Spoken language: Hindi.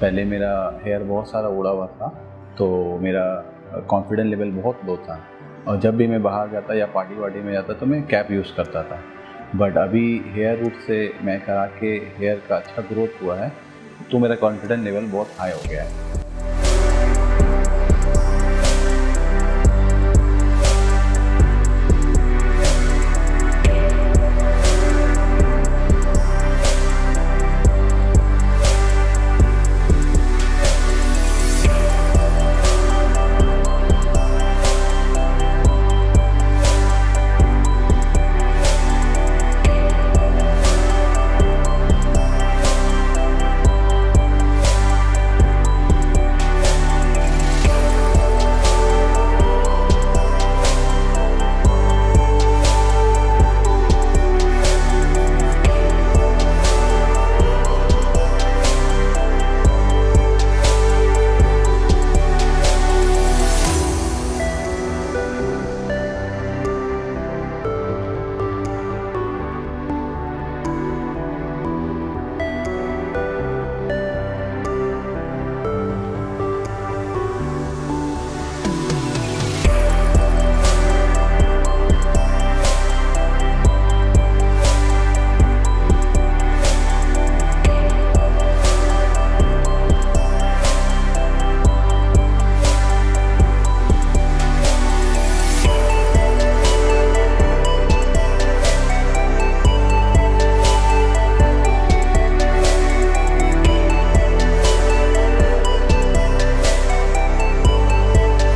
पहले मेरा हेयर बहुत सारा उड़ा हुआ था, तो मेरा कॉन्फिडेंस लेवल बहुत लो था और जब भी मैं बाहर जाता या पार्टी वार्टी में जाता तो मैं कैप यूज़ करता था। बट अभी हेयर रूट से मैं करा के हेयर का अच्छा ग्रोथ हुआ है, तो मेरा कॉन्फिडेंस लेवल बहुत हाई हो गया है।